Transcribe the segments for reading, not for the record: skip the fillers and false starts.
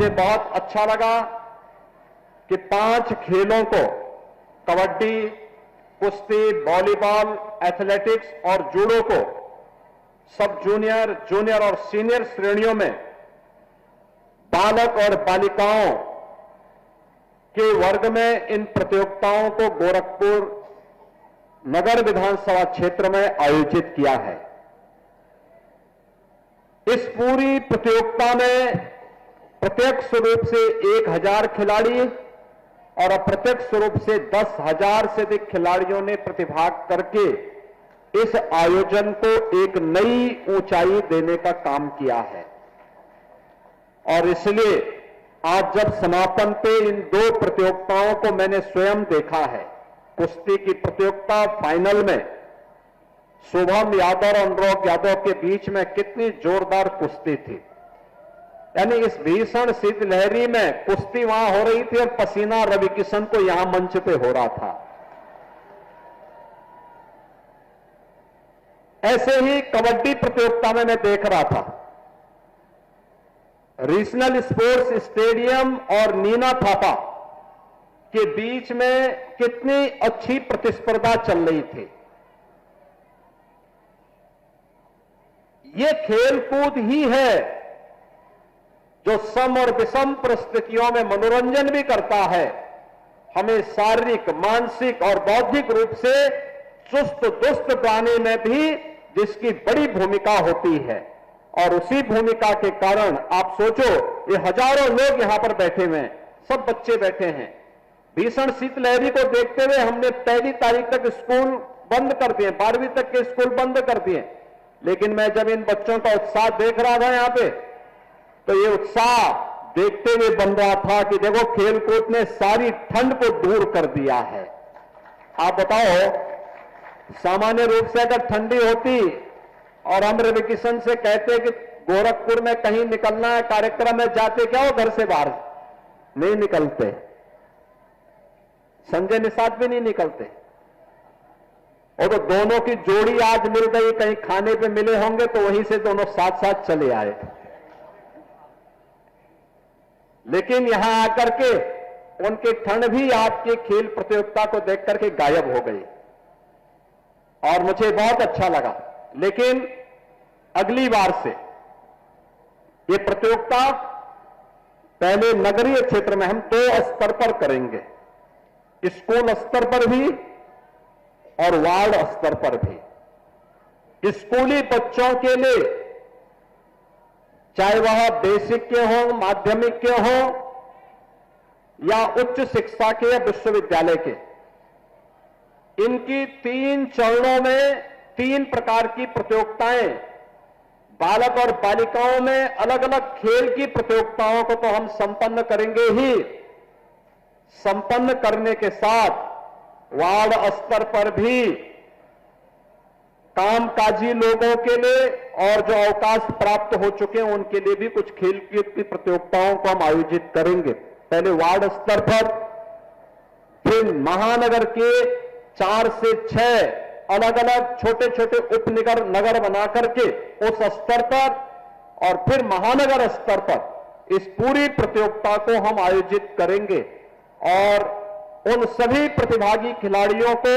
मुझे बहुत अच्छा लगा कि 5 खेलों को कबड्डी, कुश्ती, वॉलीबॉल, एथलेटिक्स और जूडो को सब जूनियर, जूनियर और सीनियर श्रेणियों में बालक और बालिकाओं के वर्ग में इन प्रतियोगिताओं को गोरखपुर नगर विधानसभा क्षेत्र में आयोजित किया है। इस पूरी प्रतियोगिता में प्रत्यक्ष रूप से 1000 खिलाड़ी और अप्रत्यक्ष रूप से 10,000 से अधिक खिलाड़ियों ने प्रतिभाग करके इस आयोजन को एक नई ऊंचाई देने का काम किया है। और इसलिए आज जब समापन पे इन 2 प्रतियोगिताओं को मैंने स्वयं देखा है, कुश्ती की प्रतियोगिता फाइनल में शुभम यादव और अनुराग यादव के बीच में कितनी जोरदार कुश्ती थी। यानी इस भीषण शीतलहरी में कुश्ती वहां हो रही थी और पसीना रवि किशन को यहां मंच पे हो रहा था। ऐसे ही कबड्डी प्रतियोगिता में मैं देख रहा था, रीजनल स्पोर्ट्स स्टेडियम और नीना थापा के बीच में कितनी अच्छी प्रतिस्पर्धा चल रही थी। ये खेल कूद ही है जो सम और विषम परिस्थितियों में मनोरंजन भी करता है, हमें शारीरिक, मानसिक और बौद्धिक रूप से चुस्त दुरुस्त बनाने में भी जिसकी बड़ी भूमिका होती है। और उसी भूमिका के कारण आप सोचो, ये हजारों लोग यहां पर बैठे हुए हैं, सब बच्चे बैठे हैं। भीषण शीतलहरी को देखते हुए हमने 1 तारीख तक स्कूल बंद कर दिए, 12वीं तक के स्कूल बंद कर दिए। लेकिन मैं जब इन बच्चों का उत्साह देख रहा था यहां पे, तो ये उत्साह देखते हुए बन रहा था कि देखो खेलकूद ने सारी ठंड को दूर कर दिया है। आप बताओ, सामान्य रूप से अगर ठंडी होती और हम रवि किशन से कहते कि गोरखपुर में कहीं निकलना है कार्यक्रम में, जाते क्या हो घर से बाहर? नहीं निकलते। संजय निषाद भी नहीं निकलते। और तो दोनों की जोड़ी आज मिल गई, कहीं खाने पे मिले होंगे तो वहीं से दोनों साथ साथ चले आए। लेकिन यहां आकर के उनकी ठंड भी आपके खेल प्रतियोगिता को देख करके गायब हो गई और मुझे बहुत अच्छा लगा। लेकिन अगली बार से ये प्रतियोगिता पहले नगरीय क्षेत्र में हम 2 स्तर पर करेंगे, स्कूल स्तर पर भी और वार्ड स्तर पर भी। स्कूली बच्चों के लिए, चाहे वह बेसिक के हों, माध्यमिक के हों या उच्च शिक्षा के या विश्वविद्यालय के, इनकी 3 चरणों में 3 प्रकार की प्रतियोगिताएं, बालक और बालिकाओं में अलग अलग खेल की प्रतियोगिताओं को तो हम संपन्न करेंगे ही, संपन्न करने के साथ वार्ड स्तर पर भी कामकाजी लोगों के लिए और जो अवकाश प्राप्त हो चुके हैं उनके लिए भी कुछ खेल की प्रतियोगिताओं को हम आयोजित करेंगे। पहले वार्ड स्तर पर, फिर महानगर के 4 से 6 अलग अलग छोटे छोटे उपनगर बना करके उस स्तर पर, और फिर महानगर स्तर पर इस पूरी प्रतियोगिता को हम आयोजित करेंगे। और उन सभी प्रतिभागी खिलाड़ियों को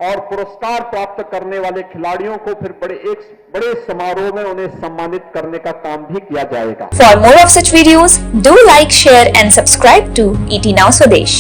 और पुरस्कार प्राप्त करने वाले खिलाड़ियों को फिर बड़े समारोह में उन्हें सम्मानित करने का काम भी किया जाएगा। For more of such videos, do like, share and subscribe to ET Now Swadesh.